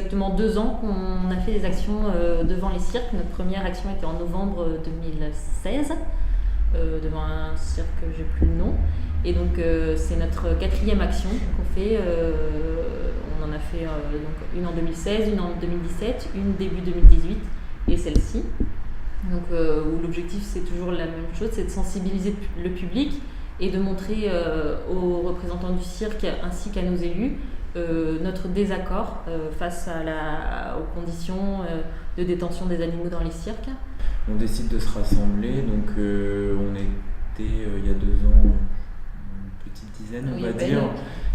exactement 2 ans qu'on a fait des actions devant les cirques. Notre première action était en novembre 2016, devant un cirque, j'ai plus le nom. Et donc c'est notre 4e action qu'on fait. On en a fait donc une en 2016, une en 2017, une début 2018 et celle-ci. Donc où l'objectif c'est toujours la même chose, c'est de sensibiliser le public et de montrer aux représentants du cirque ainsi qu'à nos élus notre désaccord face aux conditions de détention des animaux dans les cirques. On décide de se rassembler, donc on était il y a 2 ans une petite dizaine, on va dire.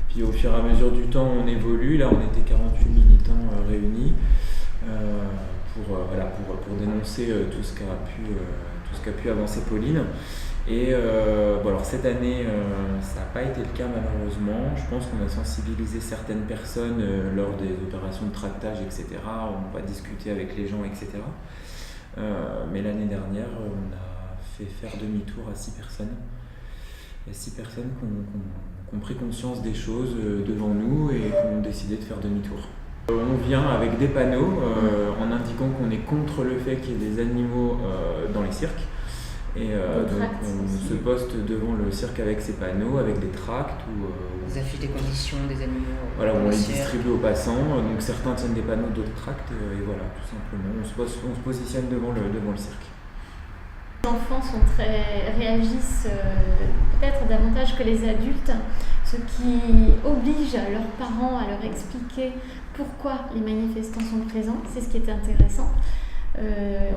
Puis au fur et à mesure du temps, on évolue. Là, on était 48 militants réunis pour dénoncer tout ce qu'a pu avancer Pauline. Et alors cette année, ça n'a pas été le cas malheureusement. Je pense qu'on a sensibilisé certaines personnes lors des opérations de tractage, etc. On va discuter avec les gens, etc. Mais l'année dernière, on a fait faire demi-tour à 6 personnes. Il y a 6 personnes qui ont pris conscience des choses devant nous et qui ont décidé de faire demi-tour. On vient avec des panneaux en indiquant qu'on est contre le fait qu'il y ait des animaux dans les cirques. Et donc on se poste devant le cirque avec ces panneaux, avec des tracts ou des affiches des conditions des animaux. Voilà, on les distribue aux passants. Donc certains tiennent des panneaux, d'autres tracts, et voilà, tout simplement. On se positionne devant le cirque. Les enfants réagissent peut-être davantage que les adultes, ce qui oblige leurs parents à leur expliquer pourquoi les manifestants sont présents. C'est ce qui est intéressant.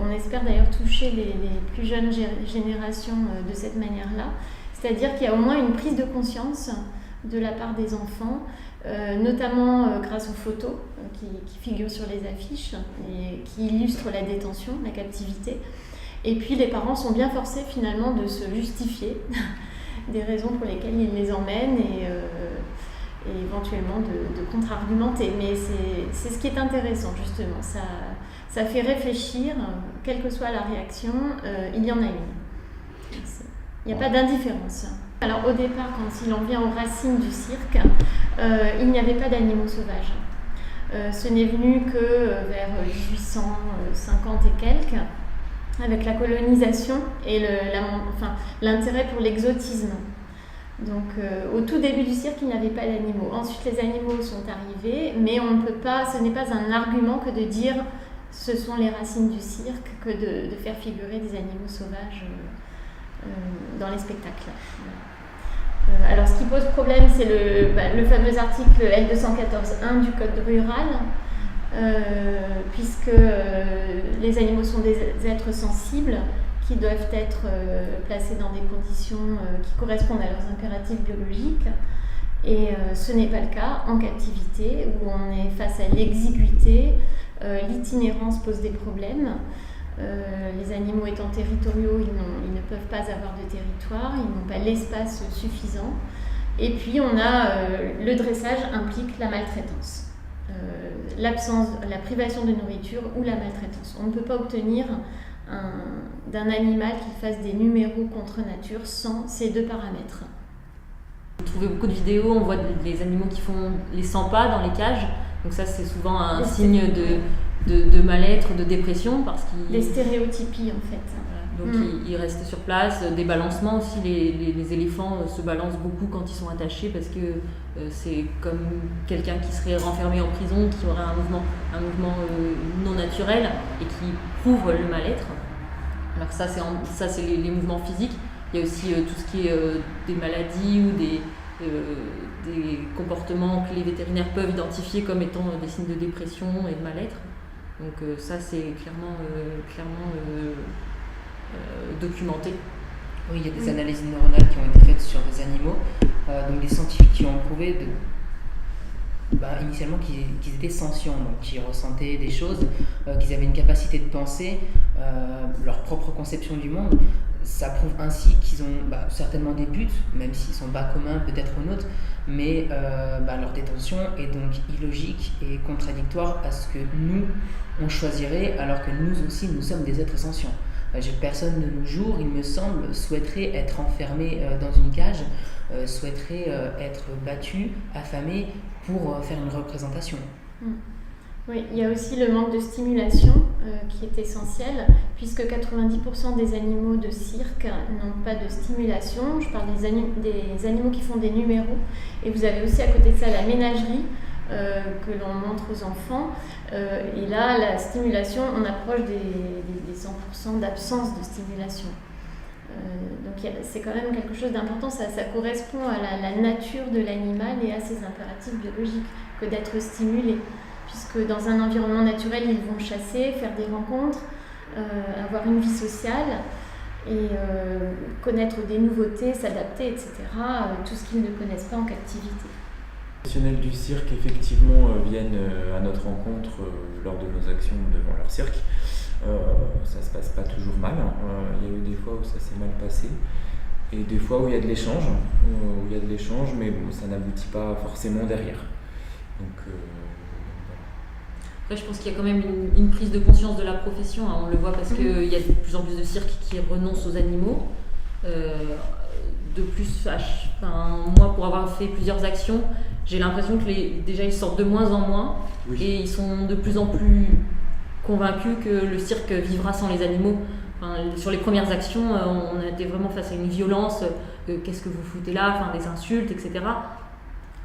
On espère d'ailleurs toucher les plus jeunes générations de cette manière-là, c'est-à-dire qu'il y a au moins une prise de conscience de la part des enfants, notamment grâce aux photos qui figurent sur les affiches et qui illustrent la détention, la captivité. Et puis les parents sont bien forcés finalement de se justifier des raisons pour lesquelles ils les emmènent et éventuellement de contre-argumenter. Mais c'est ce qui est intéressant justement, ça fait réfléchir, quelle que soit la réaction, il y en a une. Il n'y a pas d'indifférence. Alors au départ, quand il en vient aux racines du cirque, il n'y avait pas d'animaux sauvages. Ce n'est venu que vers 1850 et quelques, avec la colonisation et l'intérêt pour l'exotisme. Donc au tout début du cirque, il n'y avait pas d'animaux. Ensuite, les animaux sont arrivés, mais ce n'est pas un argument que de dire ce sont les racines du cirque que de faire figurer des animaux sauvages dans les spectacles. Alors ce qui pose problème, c'est le fameux article L214.1 du Code rural, puisque les animaux sont des êtres sensibles qui doivent être placés dans des conditions qui correspondent à leurs impératifs biologiques. Et ce n'est pas le cas en captivité, où on est face à l'exiguïté, l'itinérance pose des problèmes. Les animaux étant territoriaux, ils ne peuvent pas avoir de territoire, ils n'ont pas l'espace suffisant. Et puis le dressage implique la maltraitance, la privation de nourriture ou la maltraitance. On ne peut pas obtenir d'un animal qui fasse des numéros contre nature sans ces 2 paramètres. Vous trouvez beaucoup de vidéos, on voit les animaux qui font les 100 pas dans les cages. Donc ça, c'est souvent un signe de mal-être, de dépression. Des stéréotypies, en fait. Voilà. Donc ils restent sur place. Des balancements aussi. Les éléphants se balancent beaucoup quand ils sont attachés parce que c'est comme quelqu'un qui serait renfermé en prison, qui aurait un mouvement non naturel et qui prouve le mal-être. Alors ça, c'est les mouvements physiques. Il y a aussi tout ce qui est des maladies ou des comportements que les vétérinaires peuvent identifier comme étant des signes de dépression et de mal-être. Donc ça, c'est clairement documenté. Oui, il y a des analyses neuronales qui ont été faites sur des animaux. Donc des scientifiques qui ont prouvé initialement qu'ils étaient sentients, donc qu'ils ressentaient des choses, qu'ils avaient une capacité de penser, leur propre conception du monde. Ça prouve ainsi qu'ils ont certainement des buts, même s'ils sont bas communs peut-être aux nôtres, mais leur détention est donc illogique et contradictoire à ce que nous, on choisirait, alors que nous aussi, nous sommes des êtres sentients. Personne de nos jours, il me semble, souhaiterait être enfermé dans une cage, souhaiterait être battu, affamé pour faire une représentation. Oui, il y a aussi le manque de stimulation qui est essentiel, puisque 90% des animaux de cirque n'ont pas de stimulation. Je parle des animaux qui font des numéros. Et vous avez aussi à côté de ça la ménagerie que l'on montre aux enfants. Et là, la stimulation, on approche des 100% d'absence de stimulation. Donc c'est quand même quelque chose d'important, ça correspond à la nature de l'animal et à ses impératifs biologiques que d'être stimulé. Puisque dans un environnement naturel, ils vont chasser, faire des rencontres, avoir une vie sociale et connaître des nouveautés, s'adapter, etc. Tout ce qu'ils ne connaissent pas en captivité. Les professionnels du cirque, effectivement, viennent à notre rencontre lors de nos actions devant leur cirque. Ça se passe pas toujours mal. Il y a eu des fois où ça s'est mal passé et des fois où il y a de l'échange, mais bon, ça n'aboutit pas forcément derrière. Donc, Après, je pense qu'il y a quand même une prise de conscience de la profession, hein. On le voit parce qu'il y a de plus en plus de cirques qui renoncent aux animaux. De plus, moi, pour avoir fait plusieurs actions, j'ai l'impression que déjà ils sortent de moins en moins, oui. Et ils sont de plus en plus convaincus que le cirque vivra sans les animaux. Sur les premières actions, on était vraiment face à une violence, qu'est-ce que vous foutez là, des insultes, etc.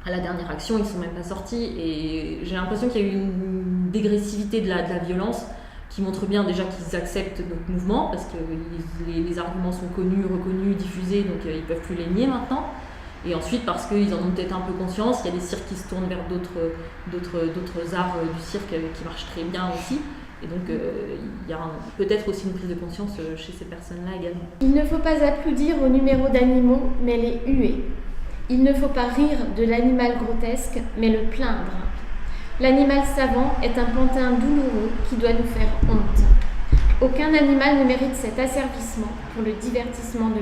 À la dernière action, ils ne sont même pas sortis et j'ai l'impression qu'il y a eu une dégressivité de la violence qui montre bien déjà qu'ils acceptent notre mouvement parce que les arguments sont connus, reconnus, diffusés, donc ils ne peuvent plus les nier maintenant. Et ensuite parce qu'ils en ont peut-être un peu conscience, il y a des cirques qui se tournent vers d'autres arts du cirque qui marchent très bien aussi. Et donc il y a peut-être aussi une prise de conscience chez ces personnes-là également. Il ne faut pas applaudir au numéro d'animaux, mais les huer. Il ne faut pas rire de l'animal grotesque, mais le plaindre. L'animal savant est un pantin douloureux qui doit nous faire honte. Aucun animal ne mérite cet asservissement pour le divertissement de l'homme.